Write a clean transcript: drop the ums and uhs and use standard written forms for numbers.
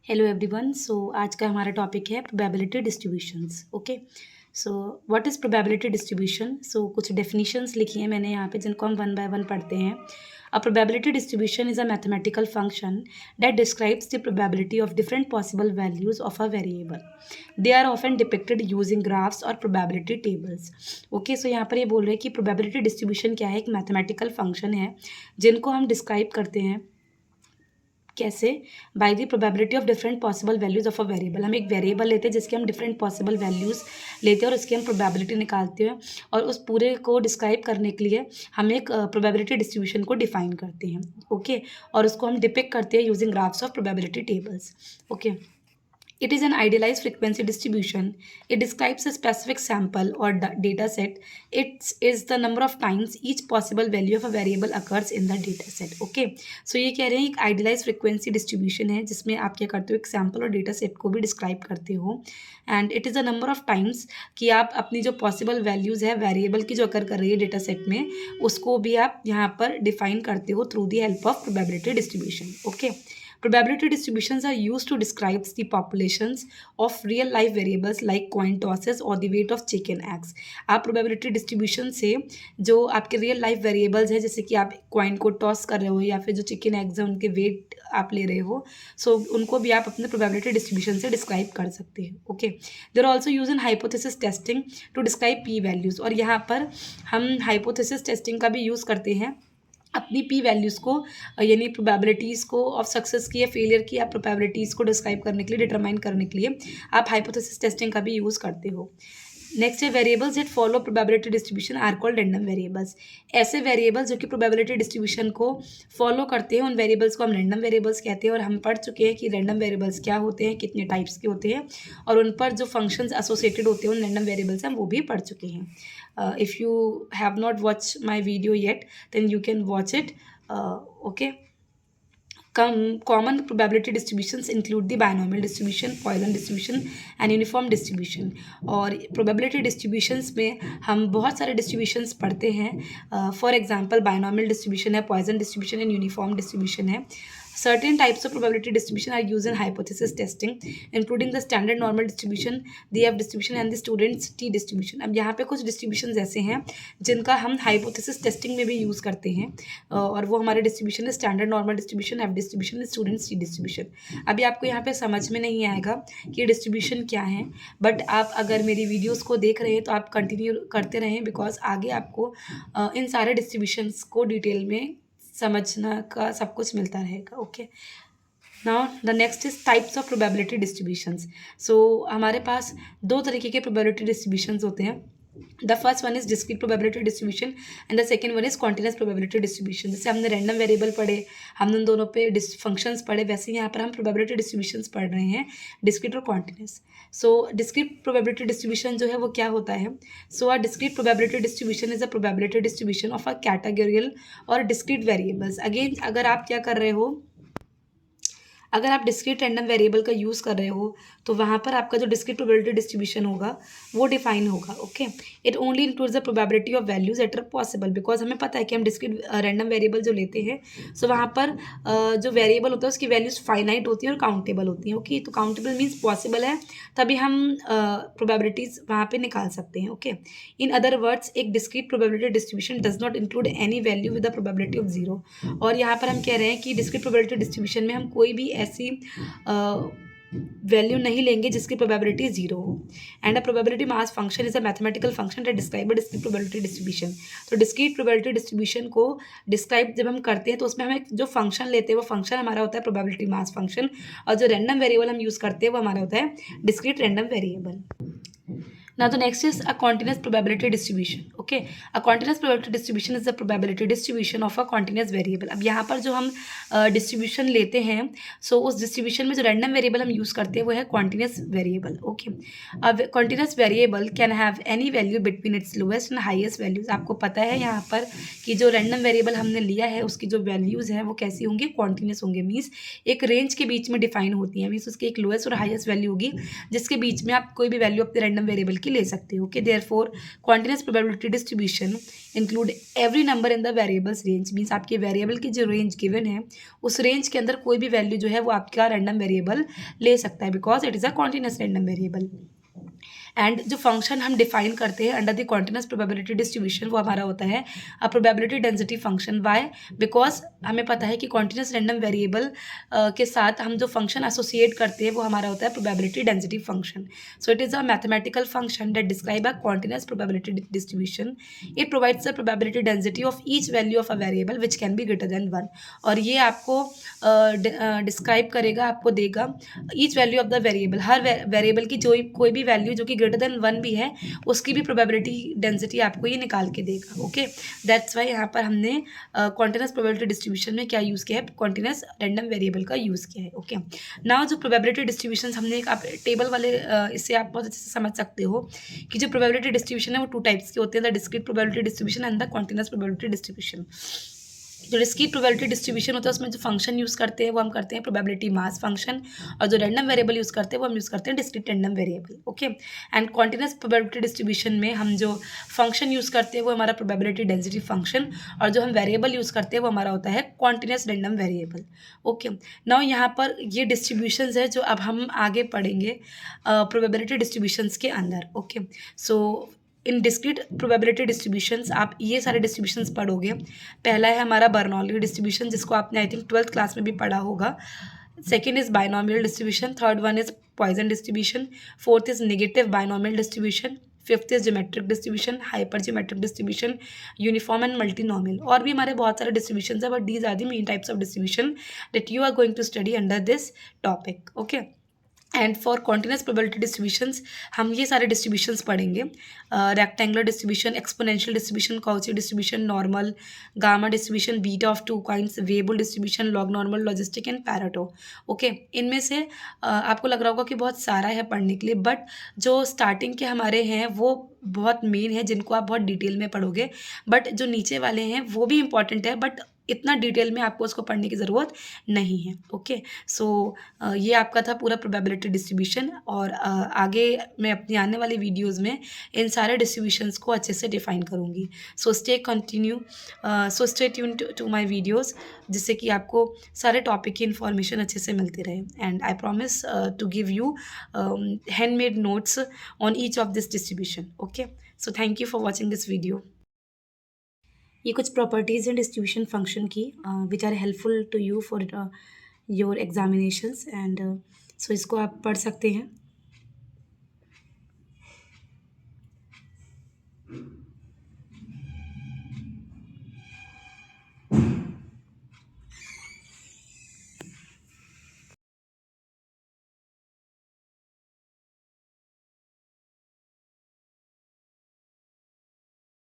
Hello everyone. आज का हमारा टॉपिक है probability distributions. Okay, so what is probability distribution. कुछ डेफिनेशंस लिखी हैं मैंने यहाँ पे, जिनको हम वन बाय वन पढ़ते हैं। A probability distribution is a mathematical function that describes the probability of different possible values of a variable. They are often depicted using graphs और प्रोबेबिलिटी टेबल्स। ओके, सो यहाँ पर ये बोल रहे हैं कि प्रोबेबिलिटी डिस्ट्रीब्यूशन क्या है, एक मैथमेटिकल फंक्शन है जिनको हम डिस्क्राइब करते हैं कैसे, by the probability of different possible values of a variable. हम एक वेरिएबल लेते हैं जिसके हम डिफरेंट पॉसिबल वैल्यूज लेते हैं और उसकी हम प्रोबेबिलिटी निकालते हैं, और उस पूरे को डिस्क्राइब करने के लिए हम एक प्रोबेबिलिटी डिस्ट्रीब्यूशन को डिफाइन करते हैं। ओके, और उसको हम डिपिक्ट करते हैं using graphs of probability tables. Okay, it is an idealized frequency distribution. It describes a specific sample or data set. It is the number of times each possible value of a variable occurs in the data set. Okay, so ये कह रहे हैं एक idealized frequency distribution है जिसमें आप क्या करते हो, एक sample और data set को भी describe करते हो, and it is the number of times कि आप अपनी जो possible values है variable की जो occur कर रही है data set में, उसको भी आप यहाँ पर define करते हो through the help of probability distribution. Okay, probability distributions are used to describe the populations of real life variables like coin tosses or the weight of chicken eggs. आप probability distribution से जो आपके real life variables है, जैसे कि आप coin को toss कर रहे हो या फिर जो chicken eggs हैं उनके weight आप ले रहे हो, उनको भी आप अपने probability distribution से describe कर सकते हो। Okay, they are also used in hypothesis testing to describe p values, और यहाँ पर हम hypothesis testing का भी use करते हैं अपनी पी वैल्यूज़ को, यानी प्रोबेबिलिटीज़ को ऑफ सक्सेस की या फेलियर की, या प्रोबेबिलिटीज़ को डिस्क्राइब करने के लिए, डिटरमाइन करने के लिए आप हाइपोथेसिस टेस्टिंग का भी यूज़ करते हो। नेक्स्ट है variables that follow probability distribution are called random variables. ऐसे वेरिएबल्स जो कि प्रोबेबिलिटी डिस्ट्रीब्यूशन को फॉलो करते हैं, उन वेरिएबल्स को हम रैंडम वेरिएबल्स कहते हैं। और हम पढ़ चुके हैं कि रैंडम वेरिएबल्स क्या होते हैं, कितने टाइप्स के होते हैं, और उन पर जो फंक्शंस एसोसिएटेड होते हैं उन रैंडम वेरिएबल्स हम वो भी पढ़ चुके हैं। If you have not watch my video yet then you can watch it. Okay, common probability distributions include the binomial distribution, Poisson distribution and uniform distribution. और probability distributions में हम बहुत सारे distributions पढ़ते हैं। For example, binomial distribution है, Poisson distribution and uniform distribution है। Certain types of probability distribution are used in hypothesis testing, including the standard normal distribution, the F distribution and the students T distribution. अब यहाँ पे कुछ distributions ऐसे हैं जिनका हम hypothesis testing में भी use करते हैं, और वो हमारे distribution है standard normal distribution, F distribution, students T distribution. अभी आपको यहाँ पे समझ में नहीं आएगा कि distribution क्या है, बट आप अगर मेरी वीडियोज़ को देख रहे हैं तो आप कंटिन्यू करते रहें, बिकॉज आगे आपको इन सारे डिस्ट्रीब्यूशंस को डिटेल में समझना का सब कुछ मिलता रहेगा। Okay, now the next is types of probability distributions. हमारे पास दो तरीके के प्रोबेबिलिटी डिस्ट्रीब्यूशंस होते हैं। The first one is discrete probability distribution and the second one is continuous probability distribution. जैसे हमने रैंडम वेरिएबल पढ़े, हमने उन दोनों पे फंक्शंस पढ़े, वैसे यहाँ पर हम प्रोबेबिलिटी डिस्ट्रीब्यूशंस पढ़ रहे हैं, डिस्क्रीट और कॉन्टिन्यूस। डिस्क्रीट प्रोबेबिलिटी डिस्ट्रीब्यूशन जो है वो क्या होता है। A discrete probability distribution is a probability distribution of a categorical or discrete variables. Again, अगर आप क्या कर रहे हो, अगर आप डिस्क्रीट रैंडम वेरिएबल का यूज़ कर रहे हो तो वहाँ पर आपका जो डिस्क्रीट प्रोबेबिलिटी डिस्ट्रीब्यूशन होगा वो डिफाइन होगा। Okay, it only includes the probability of values that are possible, because हमें पता है कि हम डिस्क्रीट रैंडम वेरिएबल जो लेते हैं, वहाँ पर जो वेरिएबल होता है उसकी वैल्यूज फाइनाइट होती है और काउंटेबल होती हैं। ओके, तो काउंटेबल मीन्स पॉसिबल है, तभी हम प्रोबेबिलिटीज़ वहाँ पर निकाल सकते हैं। ओके, इन अदर वर्ड्स, एक discrete probability distribution does not include any value with the probability of zero. और यहाँ पर हम कह रहे हैं कि डिस्क्रीट प्रोबेबिलिटी डिस्ट्रीब्यूशन में हम कोई भी ऐसी वैल्यू नहीं लेंगे जिसकी प्रोबेबिलिटी जीरो हो। And a probability mass function is a mathematical function that describe a discrete probability distribution. तो डिस्क्रीट प्रोबेबिलिटी डिस्ट्रीब्यूशन को डिस्क्राइब जब हम करते हैं तो उसमें हम एक जो फंक्शन लेते हैं वो फंक्शन हमारा होता है प्रोबेबिलिटी मास फंक्शन, और जो रैंडम वेरिएबल हम यूज़ करते हैं वो हमारा होता है discrete random variable. Now the next is a continuous probability distribution. Okay, a continuous probability distribution is the probability distribution of a continuous variable. अब यहाँ पर जो हम डिस्ट्रीब्यूशन लेते हैं, उस डिस्ट्रीब्यूशन में जो रैंडम वेरिएबल हम यूज़ करते हैं वो है कॉन्टिन्यूस वेरिएबल। ओके, अब continuous variable can have any value between its lowest and highest values. आपको पता है यहाँ पर कि जो रैंडम वेरिएबल हमने लिया है उसकी जो वैल्यूज़ हैं वो कैसी होंगी, कॉन्टिन्यूस होंगे। मीन्स एक रेंज के बीच में डिफाइन होती है, मीन्स उसकी एक लोएस्ट और हाईएस्ट वैल्यू होगी जिसके बीच में आप कोई भी वैल्यू अपने रैंडम वेरिएबल की ले सकते हो। Okay, therefore continuous probability probability distribution include every number in the variables range, means आपके वेरिएबल की जो रेंज गिवन है उस रेंज के अंदर कोई भी वैल्यू जो है वो आपका रैंडम वेरिएबल ले सकता है, because it is a continuous random variable. And जो फंक्शन हम डिफाइन करते हैं under the continuous probability distribution वो हमारा होता है a probability density function. Why? Because हमें पता है कि कॉन्टिन्यूस रैंडम वेरिएबल के साथ हम जो फंक्शन एसोसिएट करते हैं वो हमारा होता है probability density function. So it is a mathematical function that describe a continuous probability distribution. It provides the probability density of each value of a variable which can be greater than 1। और ये आपको describe करेगा, आपको देगा each value of the variable, her variable की जो कोई भी वैल्यू जो कि ग्रेटर देन 1 भी है उसकी भी प्रोबेबिलिटी डेंसिटी आपको ये निकाल के देगा। ओके, दैट्स वाई यहाँ पर हमने कॉन्टिन्यूस प्रोबेबिलिटी डिस्ट्रीब्यूशन में क्या यूज़ किया है, कॉन्टिन्यूस रैंडम वेरिएबल का यूज़ किया है। ओके, नाउ जो प्रोबेबिलिटी डिस्ट्रीब्यूशन हमने एक आप टेबल वाले इससे आप बहुत अच्छे से समझ सकते हो कि जो प्रोबेबिलिटी डिस्ट्रीब्यूशन है वो 2 टाइप्स के होते हैं, the discrete probability distribution and the continuous probability distribution. जो डिस्क्रीट प्रोबेबिलिटी डिस्ट्रीब्यूशन होता है उसमें जो फंक्शन यूज़ करते हैं वो हम करते हैं प्रोबेबिलिटी मास फंक्शन, और जो रैंडम वेरिएबल यूज़ करते हैं वो हम यूज़ करते हैं discrete random variable. Okay, and continuous probability distribution में हम जो फंक्शन यूज़ करते हैं वो हमारा प्रोबेबिलिटी डेंसिटी फंक्शन, और जो हम वेरिएबल यूज़ करते हैं वो हमारा होता है continuous random variable. Okay, now यहाँ पर ये डिस्ट्रीब्यूशंस है जो अब हम आगे पढ़ेंगे प्रोबेबिलिटी डिस्ट्रीब्यूशंस के अंदर। ओके, सो इन डिस्क्रीट प्रोबेबिलिटी डिस्ट्रीब्यूशंस आप ये सारे डिस्ट्रीब्यूशंस पढ़ोगे। पहला है हमारा बर्नौली डिस्ट्रीब्यूशन जिसको आपने आई थिंक 12th क्लास में भी पढ़ा होगा। Second is binomial distribution, third one is Poisson distribution, fourth is negative binomial distribution, fifth is geometric distribution, hypergeometric distribution, uniform and multinomial. और भी हमारे बहुत सारे डिस्ट्रीब्यूशन है, but these are the main types of distribution that you are going to study under this topic. Okay, and for continuous probability distributions हम ये सारे distributions पढ़ेंगे, rectangular distribution, exponential distribution, Cauchy distribution, normal, gamma distribution, beta of 2 kinds, Weibull distribution, log normal, logistic and Pareto. Okay, इनमें से आपको लग रहा होगा कि बहुत सारा है पढ़ने के लिए, बट जो स्टार्टिंग के हमारे हैं वो बहुत मेन है जिनको आप बहुत डिटेल में पढ़ोगे, बट जो नीचे वाले हैं वो भी इंपॉर्टेंट है, बट इतना डिटेल में आपको उसको पढ़ने की ज़रूरत नहीं है। ओके, सो ये आपका था पूरा प्रोबेबिलिटी डिस्ट्रीब्यूशन, और आगे मैं अपनी आने वाली वीडियोस में इन सारे डिस्ट्रीब्यूशंस को अच्छे से डिफाइन करूँगी। So stay tune to my videos, जिससे कि आपको सारे टॉपिक की इन्फॉर्मेशन अच्छे से मिलती रहे, and I promise to give you handmade notes on each of this distribution. Okay, so thank you for watching this video. ये कुछ प्रॉपर्टीज़ हैं डिस्ट्रीब्यूशन फंक्शन की which are helpful to you for your examinations, and so इसको आप पढ़ सकते हैं।